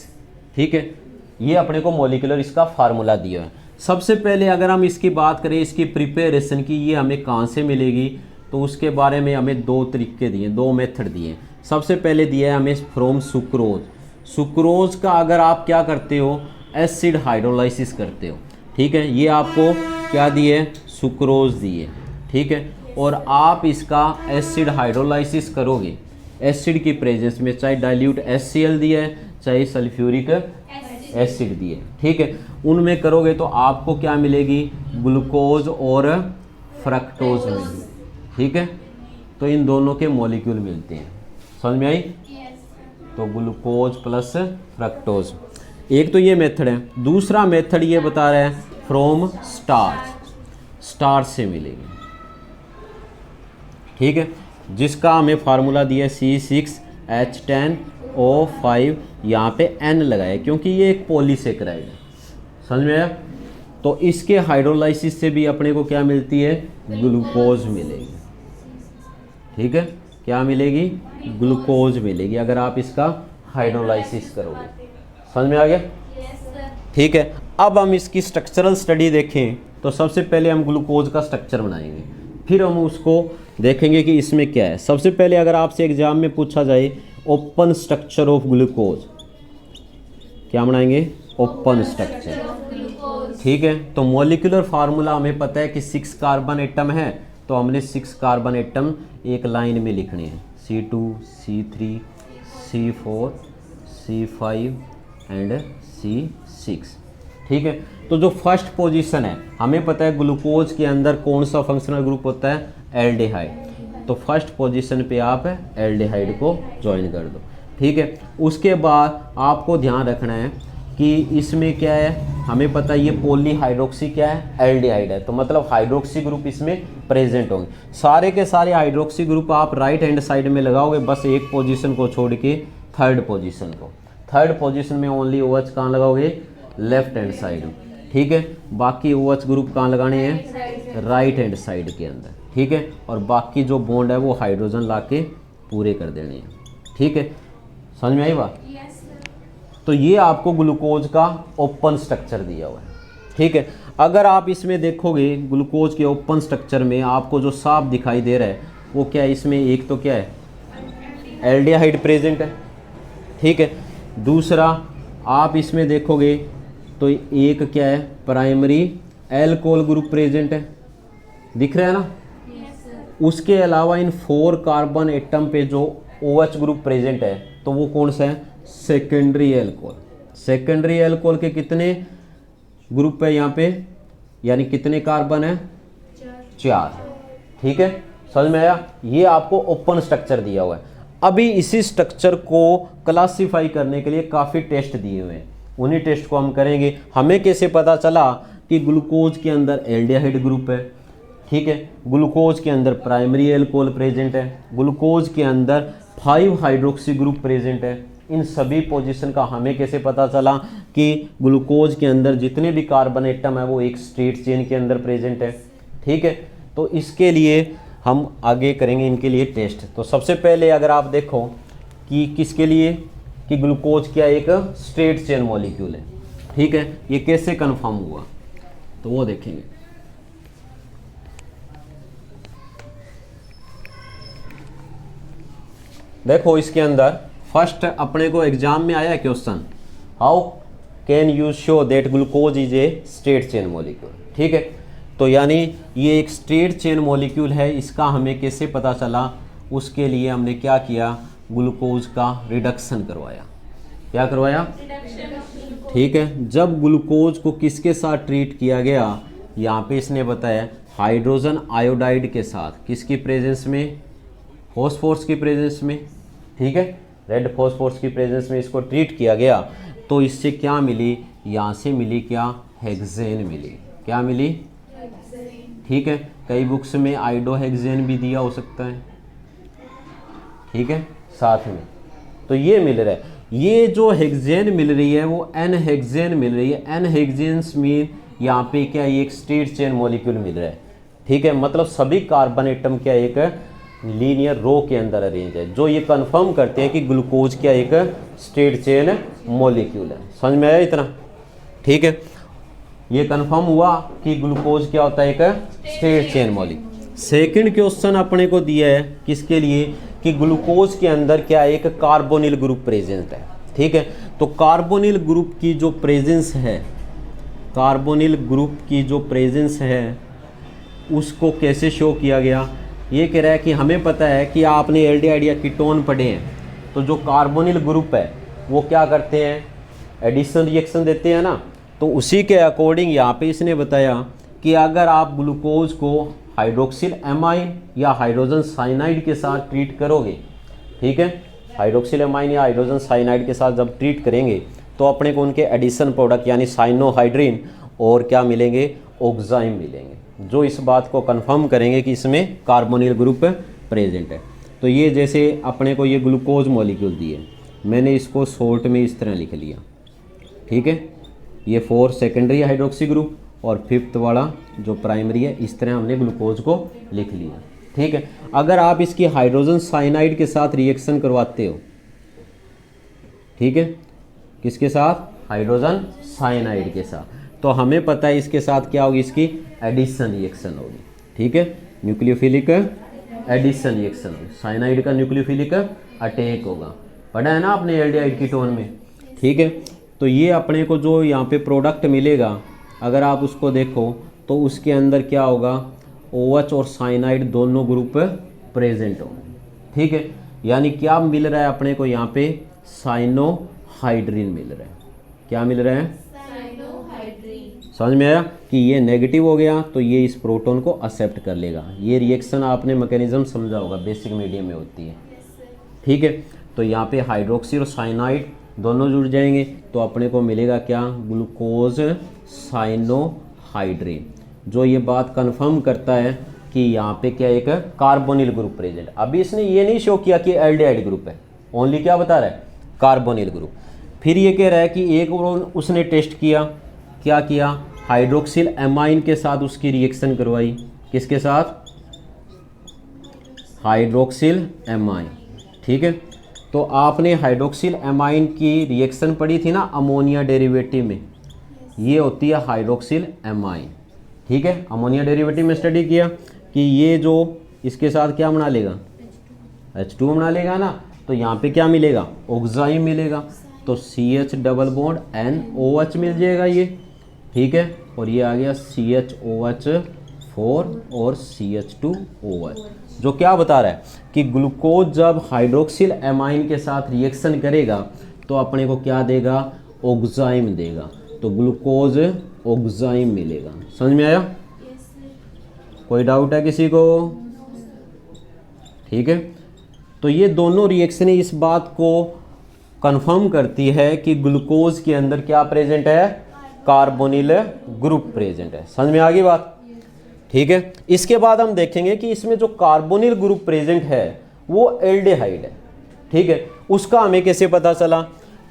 A: ठीक है, ये अपने को मॉलिक्यूलर इसका फार्मूला दिया है। सबसे पहले अगर हम इसकी बात करें, इसकी प्रिपरेशन की, ये हमें कहाँ से मिलेगी, तो उसके बारे में हमें दो तरीके दिए, दो मेथड दिए। सबसे पहले दिया है हमें फ्रॉम सुक्रोज। सुक्रोज का अगर आप क्या करते हो, एसिड हाइड्रोलाइसिस करते हो। ठीक है, ये आपको क्या दिए? सुक्रोज दिए। ठीक है, और आप इसका एसिड हाइड्रोलाइसिस करोगे एसिड की प्रेजेंस में, चाहे डाइल्यूट HCl दिया है, चाहे सल्फ्यूरिक एसिड दिए, ठीक है, उनमें करोगे तो आपको क्या मिलेगी? ग्लूकोज और फ्रक्टोज मिलेगी। ठीक है, तो इन दोनों के मॉलिक्यूल मिलते हैं। समझ में आई? तो ग्लूकोज प्लस फ्रक्टोज, एक तो ये मेथड है। दूसरा मेथड ये बता रहा है फ्रॉम स्टार्च, स्टार्च से मिलेगी। ठीक है, जिसका हमें फार्मूला दिया है C6H10O5, यहाँ पे N लगाया क्योंकि ये एक पॉलीसेक्राइड है। समझ में आया? तो इसके हाइड्रोलाइसिस से भी अपने को क्या मिलती है? ग्लूकोज मिलेगी। ठीक है, क्या मिलेगी? ग्लूकोज मिलेगी अगर आप इसका हाइड्रोलाइसिस करोगे। समझ में आ गया? ठीक है, अब हम इसकी स्ट्रक्चरल स्टडी देखें तो सबसे पहले हम ग्लूकोज का स्ट्रक्चर बनाएंगे, फिर हम उसको देखेंगे कि इसमें क्या है। सबसे पहले अगर आपसे एग्जाम में पूछा जाए ओपन स्ट्रक्चर ऑफ ग्लूकोज, क्या बनाएंगे? Open structure. ठीक है, तो मॉलिक्यूलर फार्मूला हमें पता है कि 6 कार्बन एटम है, तो हमने 6 कार्बन एटम एक लाइन में लिखने हैं, C2, C3, C4, C5 and C6। ठीक है, तो जो फर्स्ट पोजीशन है, हमें पता है ग्लूकोज के अंदर कौन सा फंक्शनल ग्रुप होता है? एल्डिहाइड। तो फर्स्ट पोजीशन पे आप एल्डिहाइड को ज्वाइन कर दो। ठीक है, उसके बाद आपको ध्यान रखना है कि इसमें क्या है, हमें पता है ये पॉलीहाइड्रोक्सी क्या है? एल्डिहाइड है, तो मतलब हाइड्रोक्सी ग्रुप इसमें प्रेजेंट होंगे। सारे के सारे हाइड्रोक्सी ग्रुप आप राइट हैंड साइड में लगाओगे, बस एक पोजीशन को छोड़ के थर्ड पोजीशन को। थर्ड पोजीशन में ओनली OH कहाँ लगाओगे? Left hand side. ठीक है, बाकी OH ग्रुप कहाँ लगाने हैं? राइट हैंड साइड के अंदर। ठीक है, और बाकी जो बॉन्ड है वो हाइड्रोजन लाके पूरे कर देने हैं। ठीक है, समझ में आई बात? तो ये आपको ग्लूकोज का ओपन स्ट्रक्चर दिया हुआ है, ठीक है। अगर आप इसमें देखोगे ग्लूकोज के ओपन स्ट्रक्चर में आपको जो साफ दिखाई दे रहा है वो क्या है, इसमें एक तो क्या है, एल्डिहाइड प्रेजेंट है, ठीक है। दूसरा आप इसमें देखोगे तो एक क्या है, प्राइमरी एल्कोहल ग्रुप प्रेजेंट है, दिख रहा है ना। उसके अलावा इन 4 कार्बन एटम पे जो OH ग्रुप प्रेजेंट है तो वो कौन सा है, सेकेंडरी एल्कोहल। सेकेंडरी एल्कोहल के कितने ग्रुप है यहाँ पे, यानी कितने कार्बन है, 4, ठीक है। समझ में आया। ये आपको ओपन स्ट्रक्चर दिया हुआ है। अभी इसी स्ट्रक्चर को क्लासिफाई करने के लिए काफ़ी टेस्ट दिए हुए हैं, उन्हीं टेस्ट को हम करेंगे। हमें कैसे पता चला कि ग्लूकोज के अंदर एल्डिहाइड ग्रुप है, ठीक है, ग्लूकोज के अंदर प्राइमरी एल्कोहल प्रेजेंट है, ग्लूकोज के अंदर 5 हाइड्रोक्सी ग्रुप प्रेजेंट है। इन सभी पोजीशन का हमें कैसे पता चला कि ग्लूकोज के अंदर जितने भी कार्बन एटम है वो एक स्ट्रेट चेन के अंदर प्रेजेंट है, ठीक है। तो इसके लिए हम आगे करेंगे इनके लिए टेस्ट। तो सबसे पहले अगर आप देखो कि किसके लिए, कि ग्लूकोज क्या एक स्ट्रेट चेन मॉलिक्यूल है, ठीक है, ये कैसे कंफर्म हुआ तो वो देखेंगे। देखो इसके अंदर फर्स्ट अपने को एग्जाम में आया question, how can you show that glucose is a straight chain molecule, ठीक है। तो यानी ये एक स्ट्रेट चेन मॉलिक्यूल है, इसका हमें कैसे पता चला, उसके लिए हमने क्या किया, ग्लूकोज का रिडक्शन करवाया। क्या करवाया, ठीक है। जब ग्लूकोज को किसके साथ ट्रीट किया गया, यहाँ पे इसने बताया हाइड्रोजन आयोडाइड के साथ, किसकी प्रेजेंस में, फॉस्फोरस की प्रेजेंस में, ठीक है, रेड फॉस्फोरस की प्रेजेंस में इसको ट्रीट किया गया। तो इससे क्या मिली, यहाँ से मिली क्या, हेक्सेन मिली। क्या मिली, ठीक है। कई बुक्स में आइडोहेक्सेन भी दिया हो सकता है, ठीक है, साथ में। तो ये मिल रहा है, ये जो हेक्सेन मिल रही है वो एन हेक्सेन मिल रही है। एन हेक्सेन्स मीन यहाँ पे क्या, ये एक स्ट्रेट चेन मॉलिक्यूल मिल रहा है, ठीक है। मतलब सभी कार्बन एटम क्या एक लीनियर रो के अंदर अरेंज है, जो ये कंफर्म करते हैं कि ग्लूकोज क्या एक स्ट्रेट चेन मॉलिक्यूल है। समझ में आया इतना, ठीक है। ये कंफर्म हुआ कि ग्लूकोज क्या होता है, एक straight chain molecule. Second question अपने को दिया है किसके लिए, कि ग्लूकोज के अंदर क्या एक कार्बोनिल ग्रुप प्रेजेंट है, ठीक है। तो कार्बोनिल ग्रुप की जो प्रेजेंस है, कार्बोनिल ग्रुप की जो प्रेजेंस है उसको कैसे शो किया गया। ये कह रहा है कि हमें पता है कि आपने एल्डिहाइड या कीटोन पढ़े हैं, तो जो कार्बोनिल ग्रुप है वो क्या करते हैं, एडिशन रिएक्शन देते हैं ना। तो उसी के अकॉर्डिंग यहाँ पे इसने बताया कि अगर आप ग्लूकोज को हाइड्रोक्सिल एमाइन या हाइड्रोजन साइनाइड के साथ ट्रीट करोगे, ठीक है, हाइड्रोक्सिल एमाइन या हाइड्रोजन साइनाइड के साथ जब ट्रीट करेंगे तो अपने को उनके एडिशन प्रोडक्ट यानी साइनोहाइड्रिन और क्या मिलेंगे, ऑक्साइम मिलेंगे, जो इस बात को कंफर्म करेंगे कि इसमें कार्बोनिल ग्रुप प्रेजेंट है। तो ये जैसे अपने को ये ग्लूकोज मॉलिक्यूल दिए, मैंने इसको शॉर्ट में इस तरह लिख लिया, ठीक है। ये 4 सेकेंडरी हाइड्रोक्सी ग्रुप और 5th वाला जो प्राइमरी है, इस तरह हमने ग्लूकोज को लिख लिया, ठीक है। अगर आप इसकी हाइड्रोजन साइनाइड के साथ रिएक्शन करवाते हो, ठीक है, किसके साथ, हाइड्रोजन साइनाइड के साथ, तो हमें पता है इसके साथ क्या होगी, इसकी एडिशन रिएक्शन होगी, ठीक है। न्यूक्लियोफिलिक एडिशन रिएक्शन होगी, साइनाइड का न्यूक्लियोफिलिक अटैक होगा, पढ़ा है ना आपने एल्डिहाइड कीटोन में, ठीक है। तो ये अपने को जो यहाँ पे प्रोडक्ट मिलेगा, अगर आप उसको देखो तो उसके अंदर क्या होगा, OH और साइनाइड दोनों ग्रुप प्रेजेंट होंगे, ठीक है। यानी क्या मिल रहा है अपने को यहाँ पे, साइनोहाइड्रिन मिल रहा है। क्या मिल रहा है, समझ में आया कि ये नेगेटिव हो गया तो ये इस प्रोटॉन को एक्सेप्ट कर लेगा। ये रिएक्शन आपने मैकेनिज्म समझा होगा, बेसिक मीडियम में होती है, ठीक है। तो यहाँ पे हाइड्रोक्सी और साइनाइड दोनों जुड़ जाएंगे तो अपने को मिलेगा क्या, ग्लूकोज साइनोहाइड्रिन, जो ये बात कंफर्म करता है कि यहाँ पे क्या एक कार्बोनिल ग्रुप प्रेजेंट। अभी इसने ये नहीं शो किया कि एल्डिहाइड ग्रुप है, ओनली क्या बता रहा है, कार्बोनिल ग्रुप। फिर ये कह रहा है कि एक और उसने टेस्ट किया, क्या किया, हाइड्रोक्सिल एमाइन के साथ उसकी रिएक्शन करवाई, किसके साथ, हाइड्रोक्सिल एमाइन, ठीक है। तो आपने हाइड्रोक्सिल एमाइन की रिएक्शन पढ़ी थी ना अमोनिया डेरिवेटिव में, ये होती है हाइड्रोक्सिल एमाइन। ठीक है, अमोनिया डेरिवेटिव में स्टडी किया कि ये जो इसके साथ क्या बना लेगा, H2 बना लेगा ना, तो यहाँ पे क्या मिलेगा, ऑक्साइम मिलेगा, तो CH डबल बॉन्ड NOH मिल जाएगा ये। ठीक है, और ये आ गया CHOH4 और CH2OH, जो क्या बता रहा है कि ग्लूकोज जब हाइड्रोक्सिल एमाइन के साथ रिएक्शन करेगा तो अपने को क्या देगा, ऑक्साइम देगा, तो ग्लूकोज ऑक्साइम मिलेगा। समझ में आया? कोई डाउट है किसी को? ठीक है, तो ये दोनों रिएक्शनें इस बात को कंफर्म करती है कि ग्लूकोज के अंदर क्या प्रेजेंट है, कार्बोनिल ग्रुप प्रेजेंट है। समझ में आ गई बात? ठीक है, इसके बाद हम देखेंगे कि इसमें जो कार्बोनिल ग्रुप प्रेजेंट है वो एल्डिहाइड है। ठीक है, उसका हमें कैसे पता चला,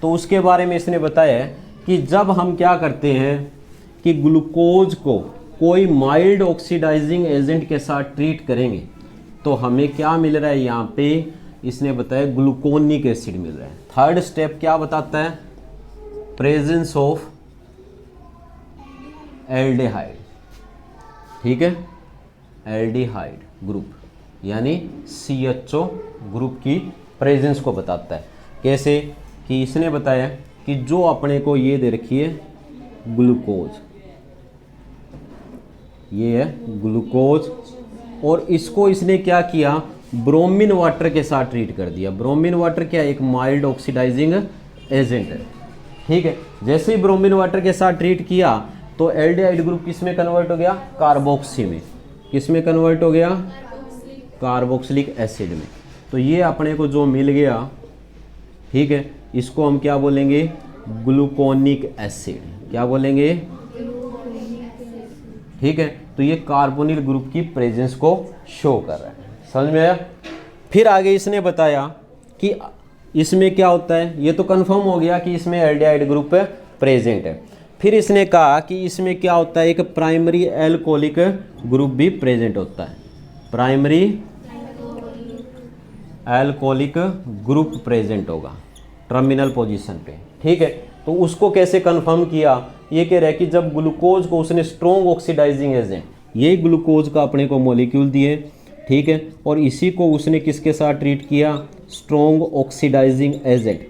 A: तो उसके बारे में इसने बताया है कि जब हम क्या करते हैं कि ग्लूकोज को कोई माइल्ड ऑक्सीडाइजिंग एजेंट के साथ ट्रीट करेंगे तो हमें क्या मिल रहा है, यहाँ पे इसने बताया ग्लूकोनिक एसिड मिल रहा है। थर्ड स्टेप क्या बताता है, प्रेजेंस ऑफ एल्डिहाइड। ठीक है, एल्डिहाइड ग्रुप यानी CHO ग्रुप की प्रेजेंस को बताता है। कैसे कि इसने बताया कि जो अपने को ये दे रखी है ग्लूकोज, ये है ग्लूकोज, और इसको इसने क्या किया, ब्रोमीन वाटर के साथ ट्रीट कर दिया। ब्रोमीन वाटर क्या है, एक माइल्ड ऑक्सीडाइजिंग एजेंट है। ठीक है, जैसे ही ब्रोमीन वाटर के साथ ट्रीट किया तो एल्डिहाइड ग्रुप किस में कन्वर्ट हो गया, कार्बोक्सी में। किस में कन्वर्ट हो गया, कार्बोक्सिलिक एसिड में। तो ये अपने को जो मिल गया, ठीक है, इसको हम क्या बोलेंगे, ग्लूकोनिक एसिड। क्या बोलेंगे? ठीक है, तो ये कार्बोनिल ग्रुप की प्रेजेंस को शो कर रहा है। समझ में आया? फिर आगे इसने बताया कि इसमें क्या होता है, ये तो कंफर्म हो गया कि इसमें एल्डिहाइड ग्रुप प्रेजेंट है। फिर इसने कहा कि इसमें क्या होता है, एक प्राइमरी एल्कोहलिक ग्रुप भी प्रेजेंट होता है। प्राइमरी एल्कोहलिक ग्रुप प्रेजेंट होगा टर्मिनल पोजीशन पे। ठीक है, तो उसको कैसे कंफर्म किया, ये कह रहा है कि जब ग्लूकोज को उसने स्ट्रॉन्ग ऑक्सीडाइजिंग एजेंट, ये ग्लूकोज का अपने को मॉलिक्यूल दिए, ठीक है, और इसी को उसने किसके साथ ट्रीट किया, स्ट्रॉन्ग ऑक्सीडाइजिंग एजेंट।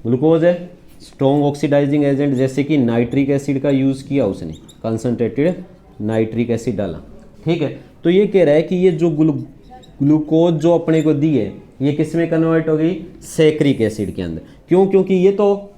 A: ग्लूकोज है स्ट्रॉन्ग ऑक्सीडाइजिंग एजेंट, जैसे कि नाइट्रिक एसिड का यूज़ किया उसने, कंसनट्रेटेड नाइट्रिक एसिड डाला। ठीक है, तो ये कह रहा है कि ये जो ग्लूकोज जो अपने को दी है ये किस में कन्वर्ट हो गई, सैक्रिक एसिड के अंदर। क्यों? क्योंकि ये तो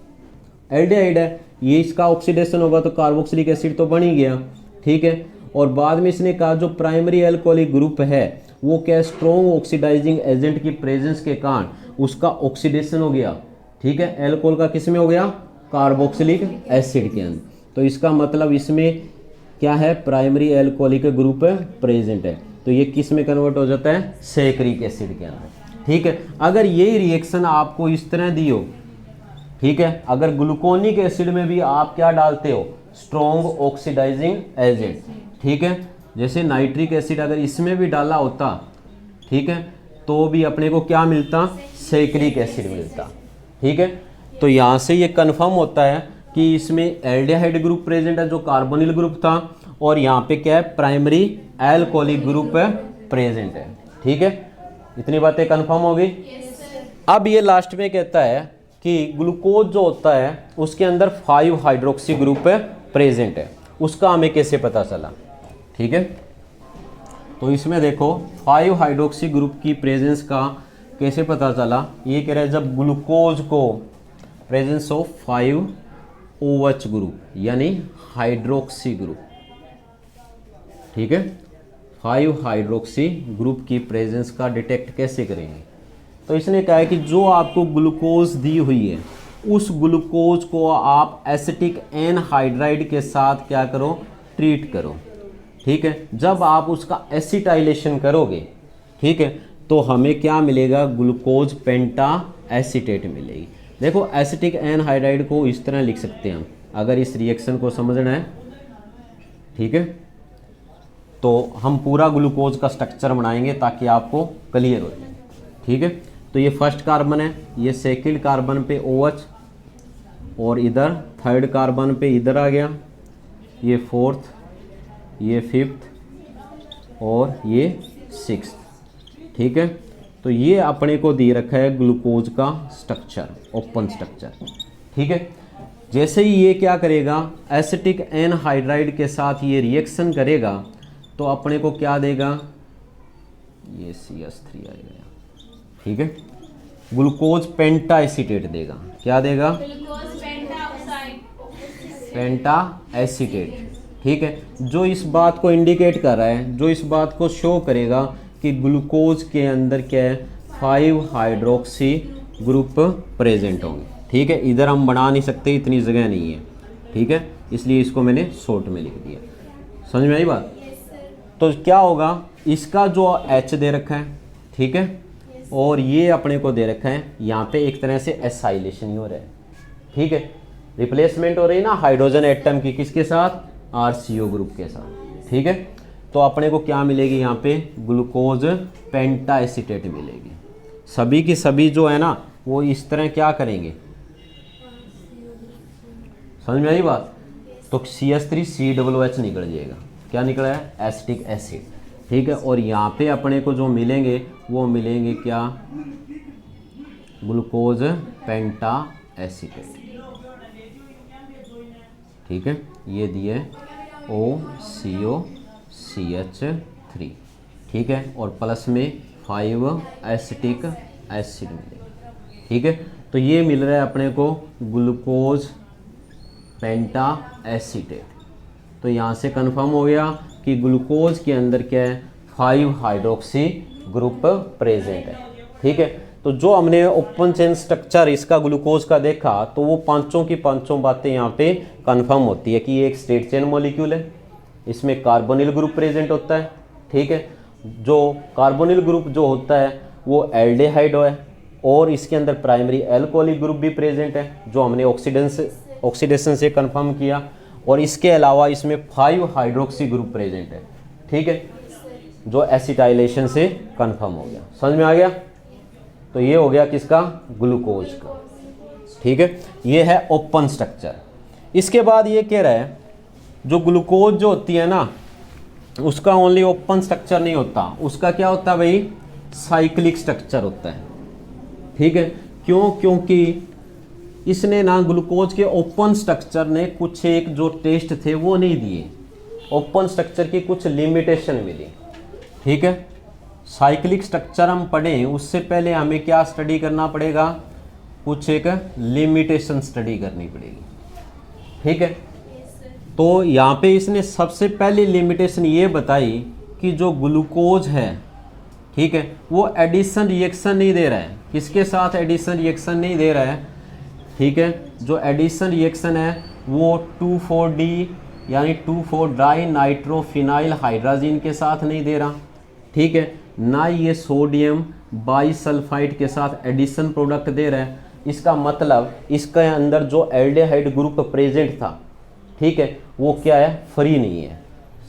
A: एल्डिहाइड है, ये इसका ऑक्सीडेशन होगा तो कार्बोक्सिलिक एसिड तो बन ही गया। ठीक है, और बाद में इसने कहा जो प्राइमरी एल्कोहलिक ग्रुप है वो क्या, स्ट्रॉन्ग ऑक्सीडाइजिंग एजेंट की प्रेजेंस के कारण उसका ऑक्सीडेशन हो गया। ठीक है, एल्कोहल का किस में हो गया, कार्बोक्सिलिक एसिड के अंदर। तो इसका मतलब इसमें क्या है, प्राइमरी एल्कोहलिक ग्रुप प्रेजेंट है, तो ये किस में कन्वर्ट हो जाता है, सैक्रिक एसिड के अंदर। ठीक है, अगर यही रिएक्शन आपको इस तरह दी हो, ठीक है, अगर ग्लूकोनिक एसिड में भी आप क्या डालते हो, स्ट्रॉन्ग ऑक्सीडाइजिंग एजेंट, ठीक है, जैसे नाइट्रिक एसिड अगर इसमें भी डाला होता, ठीक है, तो भी अपने को क्या मिलता, सैक्रिक एसिड मिलता। ठीक है, तो यहाँ से ये कंफर्म होता है कि इसमें एल्डिहाइड ग्रुप प्रेजेंट है जो कार्बोनिल ग्रुप था, और यहाँ पे क्या है, प्राइमरी एल्कोहलिक ग्रुप प्रेजेंट है। ठीक है, इतनी बातें कंफर्म हो गई। अब ये लास्ट में कहता है कि ग्लूकोज जो होता है उसके अंदर 5 हाइड्रोक्सी ग्रुप प्रेजेंट है, उसका हमें कैसे पता चला। ठीक है, तो इसमें देखो 5 हाइड्रोक्सी ग्रुप की प्रेजेंस का कैसे पता चला, ये कह रहा है जब ग्लूकोज को प्रेजेंस ऑफ 5 OH ग्रुप यानी हाइड्रोक्सी ग्रुप, ठीक है, 5 हाइड्रोक्सी ग्रुप की प्रेजेंस का डिटेक्ट कैसे करेंगे। तो इसने कहा है कि जो आपको ग्लूकोज दी हुई है उस ग्लूकोज को आप एसिटिक एनहाइड्राइड के साथ क्या करो, ट्रीट करो। ठीक है, जब आप उसका एसिटाइलेशन करोगे, ठीक है, तो हमें क्या मिलेगा, ग्लूकोज पेंटा एसीटेट मिलेगी। देखो एसिटिक एनहाइड्राइड को इस तरह लिख सकते हैं हम, अगर इस रिएक्शन को समझना है, ठीक है, तो हम पूरा ग्लूकोज का स्ट्रक्चर बनाएंगे ताकि आपको क्लियर हो जाए। ठीक है, तो ये फर्स्ट कार्बन है, ये सेकंड कार्बन पे OH, और इधर थर्ड कार्बन पे इधर आ गया, ये फोर्थ, ये फिफ्थ और ये सिक्स्थ। ठीक है, तो ये अपने को दे रखा है ग्लूकोज का स्ट्रक्चर, ओपन स्ट्रक्चर। ठीक है, जैसे ही ये क्या करेगा, एसिटिक एनहाइड्राइड के साथ ये रिएक्शन करेगा तो अपने को क्या देगा, ये CH3 आएगा। ठीक है, ग्लूकोज पेंटा एसीटेट देगा। क्या देगा, पेंटा एसीटेट। ठीक है, जो इस बात को इंडिकेट कर रहा है, जो इस बात को शो करेगा कि ग्लूकोज के अंदर क्या है, 5 हाइड्रोक्सी ग्रुप प्रेजेंट होंगे। ठीक है, इधर हम बना नहीं सकते, इतनी जगह नहीं है। ठीक है, इसलिए इसको मैंने शॉर्ट में लिख दिया। समझ में आई बात? तो क्या होगा, इसका जो H दे रखा है, ठीक है, और ये अपने को दे रखा है, यहाँ पे एक तरह से एसाइलेशन ही हो रहा है। ठीक है, रिप्लेसमेंट हो रही है ना हाइड्रोजन एटम की, किसके साथ, RCO ग्रुप के साथ। ठीक है, तो अपने को क्या मिलेगी यहाँ पे, ग्लूकोज पेंटा एसीटेट मिलेगी। सभी की सभी जो है ना वो इस तरह क्या करेंगे, समझ में आई बात? तो CH3COOH निकल जाएगा। क्या निकला है, एसिटिक एसिड। ठीक है, और यहाँ पे अपने को जो मिलेंगे वो मिलेंगे क्या, ग्लूकोज पेंटा एसीटेट। ठीक है, ये दिए OCOCH3। ठीक है, और प्लस में 5 एसिटिक एसिड मिलेगा। ठीक है, तो ये मिल रहा है अपने को ग्लूकोज पेंटा एसीटेट। तो यहाँ से कंफर्म हो गया कि ग्लूकोज के अंदर क्या है, 5 हाइड्रोक्सी ग्रुप प्रेजेंट है। ठीक है, तो जो हमने ओपन चेन स्ट्रक्चर इसका ग्लूकोज का देखा, तो वो पांचों की पांचों बातें यहाँ पे कंफर्म होती है कि ये एक स्ट्रेट चेन मॉलिक्यूल है, इसमें कार्बोनिल ग्रुप प्रेजेंट होता है। ठीक है, जो कार्बोनिल ग्रुप जो होता है वो एल्डिहाइड है, और इसके अंदर प्राइमरी एल्कोहलिक ग्रुप भी प्रेजेंट है, जो हमने ऑक्सीडेशन से कंफर्म किया। और इसके अलावा इसमें 5 हाइड्रोक्सी ग्रुप प्रेजेंट है। ठीक है, जो एसिटाइलेशन से कंफर्म हो गया। समझ में आ गया? तो ये हो गया किसका, ग्लूकोज का। ठीक है, ये है ओपन स्ट्रक्चर। इसके बाद ये कह रहा है जो ग्लूकोज जो होती है ना, उसका ओनली ओपन स्ट्रक्चर नहीं होता, उसका क्या होता है भाई, साइक्लिक स्ट्रक्चर होता है। ठीक है, क्यों, क्योंकि इसने ना ग्लूकोज के ओपन स्ट्रक्चर ने कुछ एक जो टेस्ट थे वो नहीं दिए, ओपन स्ट्रक्चर की कुछ लिमिटेशन मिली। ठीक है, साइक्लिक स्ट्रक्चर हम पढ़ें उससे पहले हमें क्या स्टडी करना पड़ेगा, कुछ एक लिमिटेशन स्टडी करनी पड़ेगी। ठीक है, तो यहाँ पे इसने सबसे पहली लिमिटेशन ये बताई कि जो ग्लूकोज है, ठीक है, वो एडिशन रिएक्शन नहीं दे रहा है। किसके साथ एडिशन रिएक्शन नहीं दे रहा है? ठीक है, जो एडिशन रिएक्शन है वो 2,4-D यानी 2,4 डाई नाइट्रोफिनाइल हाइड्राजीन के साथ नहीं दे रहा। ठीक है, ना ये सोडियम बाईसल्फाइड के साथ एडिशन प्रोडक्ट दे रहा है। इसका मतलब इसके अंदर जो एल्डिहाइड ग्रुप प्रेजेंट था, ठीक है, वो क्या है, फ्री नहीं है।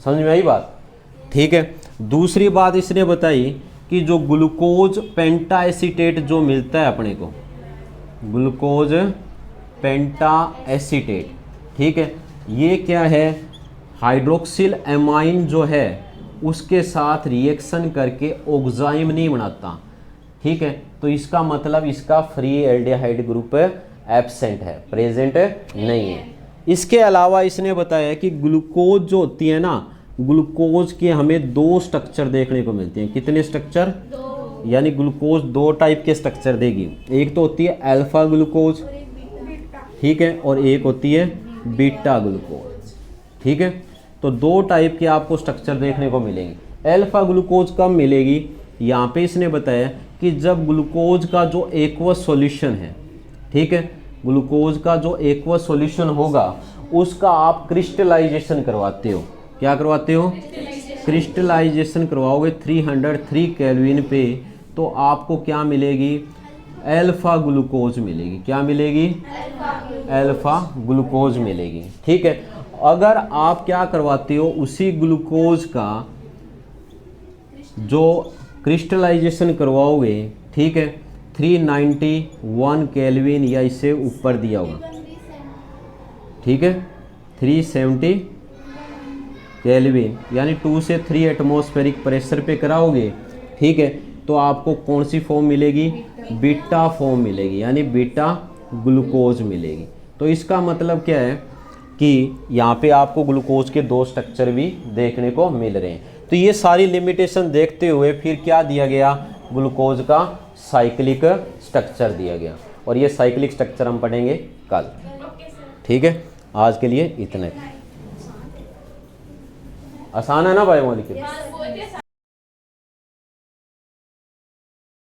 A: समझ में आई बात? ठीक है, दूसरी बात इसने बताई कि जो ग्लूकोज पेंटा एसीटेट जो मिलता है अपने को, ग्लूकोज पेंटा एसीटेट, ठीक है, ये क्या है, हाइड्रोक्सिल एमाइन जो है उसके साथ रिएक्शन करके ऑक्साइम नहीं बनाता। ठीक है, तो इसका मतलब इसका फ्री एल्डिहाइड ग्रुप एब्सेंट है, प्रेजेंट नहीं है। इसके अलावा इसने बताया कि ग्लूकोज जो होती है ना, ग्लूकोज के हमें 2 स्ट्रक्चर देखने को मिलते हैं। कितने स्ट्रक्चर? यानी ग्लूकोज 2 टाइप के स्ट्रक्चर देगी। एक तो होती है अल्फा ग्लूकोज, ठीक है, और एक होती है बीटा ग्लूकोज। ठीक है, तो 2 टाइप के आपको स्ट्रक्चर देखने को मिलेंगे। अल्फा ग्लूकोज कब मिलेगी? यहाँ पे इसने बताया कि जब ग्लूकोज का जो एक्वस सॉल्यूशन है, ठीक है, ग्लूकोज का जो एक्वस सॉल्यूशन होगा उसका आप क्रिस्टलाइजेशन करवाते हो। क्या करवाते हो? क्रिस्टलाइजेशन करवाओगे 303 केल्विन पे, तो आपको क्या मिलेगी? अल्फा ग्लूकोज मिलेगी। क्या मिलेगी? अल्फा ग्लूकोज मिलेगी। ठीक है, अगर आप क्या करवाते हो, उसी ग्लूकोज का जो क्रिस्टलाइजेशन करवाओगे, ठीक है, 391 केल्विन या इससे ऊपर दिया होगा, ठीक है, 370 केल्विन यानी 2 से 3 एटमॉस्फेरिक प्रेशर पे कराओगे, ठीक है, तो आपको कौन सी फॉर्म मिलेगी, बीटा फॉर्म मिलेगी, यानी बीटा ग्लूकोज मिलेगी। तो इसका मतलब क्या है कि यहाँ पे आपको ग्लूकोज के 2 स्ट्रक्चर भी देखने को मिल रहे हैं। तो ये सारी लिमिटेशन देखते हुए फिर क्या दिया गया, ग्लूकोज का साइक्लिक स्ट्रक्चर दिया गया, और ये साइक्लिक स्ट्रक्चर हम पढ़ेंगे कल, ठीक है। आज के लिए इतना ही। आसान है ना बायोमॉलिक्यूल?